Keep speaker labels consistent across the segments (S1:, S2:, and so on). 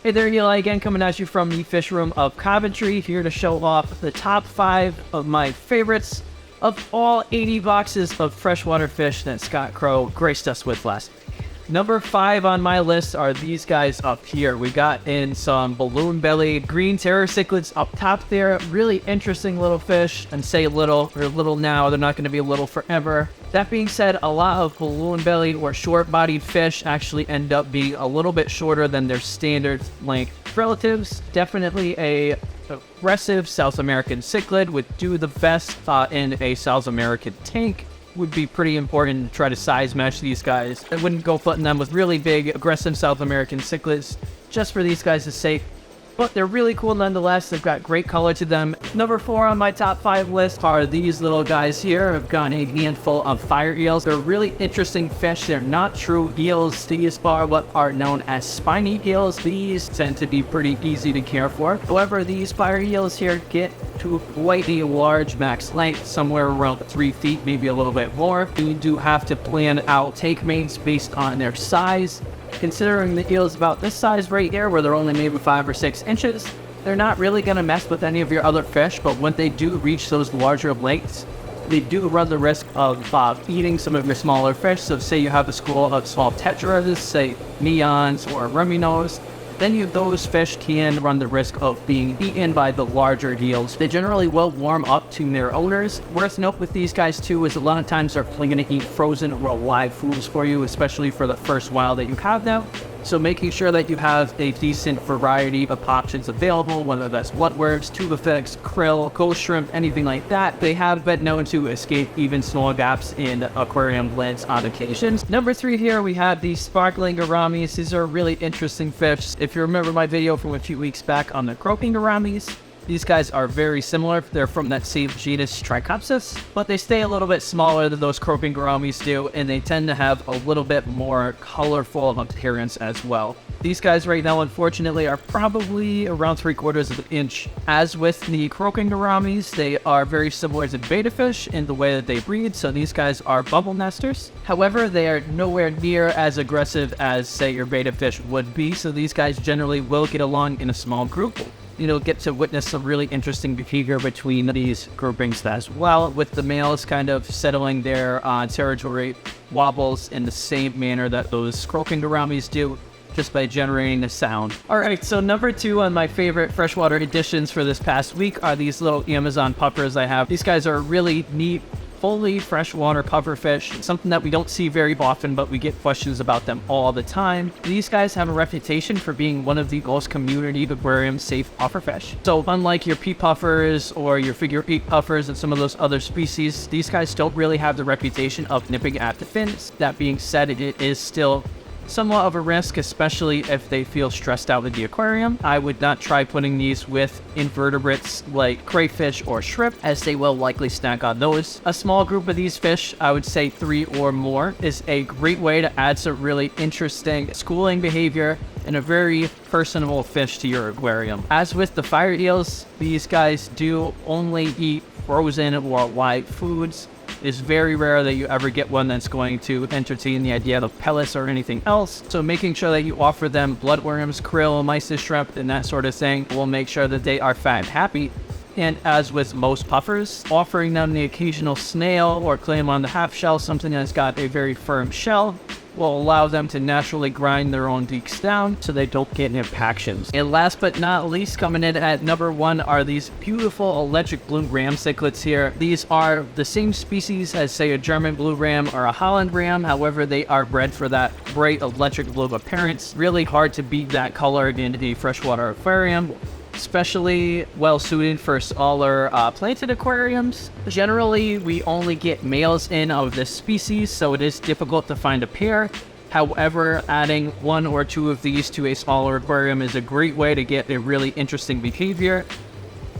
S1: Hey there, Eli again, coming at you from the fish room of Coventry, here to show off the top 5 of my favorites of all 80 boxes of freshwater fish that Scott Crow graced us with last week. Number 5 on my list are these guys up here. We got in some balloon-bellied green terror cichlids up top there. Really interesting little fish, and say little, they're little now, they're not going to be little forever. That being said, a lot of balloon-bellied or short-bodied fish actually end up being a little bit shorter than their standard length relatives. Definitely a aggressive South American cichlid would do the best in a South American tank. Would be pretty important to try to size match these guys. I wouldn't go footing them with really big, aggressive South American cichlids just for these guys' sake. But they're really cool nonetheless. They've got great color to them. Number 4 on my top 5 list are these little guys here. I've got a handful of fire eels. They're really interesting fish. They're not true eels. These are what are known as spiny eels. These tend to be pretty easy to care for. However, these fire eels here get to quite a large max length, somewhere around 3 feet, maybe a little bit more. You do have to plan out take mates based on their size. Considering the eel is about this size right here, where they're only maybe 5 or 6 inches, they're not really going to mess with any of your other fish, but when they do reach those larger lengths, they do run the risk of eating some of your smaller fish. So say you have a school of small tetras, say neons or reminos, then those fish can run the risk of being eaten by the larger eels. They generally will warm up to their owners. Worth note with these guys too is a lot of times they're going to eat frozen or live foods for you, especially for the first while that you have them. So making sure that you have a decent variety of options available, whether that's bloodworms, tubifex, krill, ghost shrimp, anything like that. They have been known to escape even small gaps in aquarium lids on occasions. Number 3 here, we have these sparkling Garamis. These are really interesting fish. If you remember my video from a few weeks back on the croaking Garamis, these guys are very similar. They're from that same genus Trichopsis, but they stay a little bit smaller than those croaking Garamis do, and they tend to have a little bit more colorful of appearance as well. These guys right now, unfortunately, are probably around 3/4 of an inch. As with the croaking Garamis, they are very similar to betta fish in the way that they breed, so these guys are bubble nesters. However, they are nowhere near as aggressive as, say, your betta fish would be, so these guys generally will get along in a small group. Get to witness some really interesting behavior between these groupings as well, with the males kind of settling their territory wobbles in the same manner that those croaking Garamis do, just by generating a sound. Alright, so number 2 on my favorite freshwater additions for this past week are these little Amazon puffers I have. These guys are really neat, fully freshwater pufferfish, something that we don't see very often, but we get questions about them all the time. These guys have a reputation for being one of the most community aquarium safe pufferfish. So unlike your pea puffers or your figure 8 puffers and some of those other species, these guys don't really have the reputation of nipping at the fins. That being said, it is still somewhat of a risk, especially if they feel stressed out with the aquarium. I would not try putting these with invertebrates like crayfish or shrimp, as they will likely snack on those. A small group of these fish, I would say 3 or more, is a great way to add some really interesting schooling behavior and a very personable fish to your aquarium. As with the fire eels, these guys do only eat frozen or live foods. It's very rare that you ever get one that's going to entertain the idea of pellets or anything else. So making sure that you offer them bloodworms, krill, mysis shrimp, and that sort of thing will make sure that they are fat and happy. And as with most puffers, offering them the occasional snail or clam on the half shell, something that's got a very firm shell, will allow them to naturally grind their own beaks down so they don't get impactions. And last but not least, coming in at number 1 are these beautiful electric blue ram cichlids here. These are the same species as, say, a German blue ram or a Holland ram. However, they are bred for that bright electric blue appearance. Really hard to beat that color in a freshwater aquarium, especially well suited for smaller planted aquariums. Generally, we only get males in of this species, so it is difficult to find a pair. However, adding 1 or 2 of these to a smaller aquarium is a great way to get a really interesting behavior.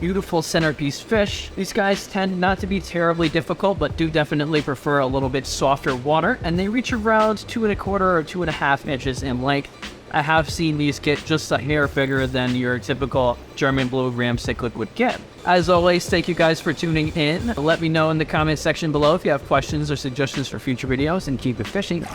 S1: Beautiful centerpiece fish. These guys tend not to be terribly difficult, but do definitely prefer a little bit softer water, and they reach around 2¼ or 2½ inches in length. I have seen these get just a hair bigger than your typical German blue ram cichlid would get. As always, thank you guys for tuning in. Let me know in the comment section below if you have questions or suggestions for future videos, and keep it fishing.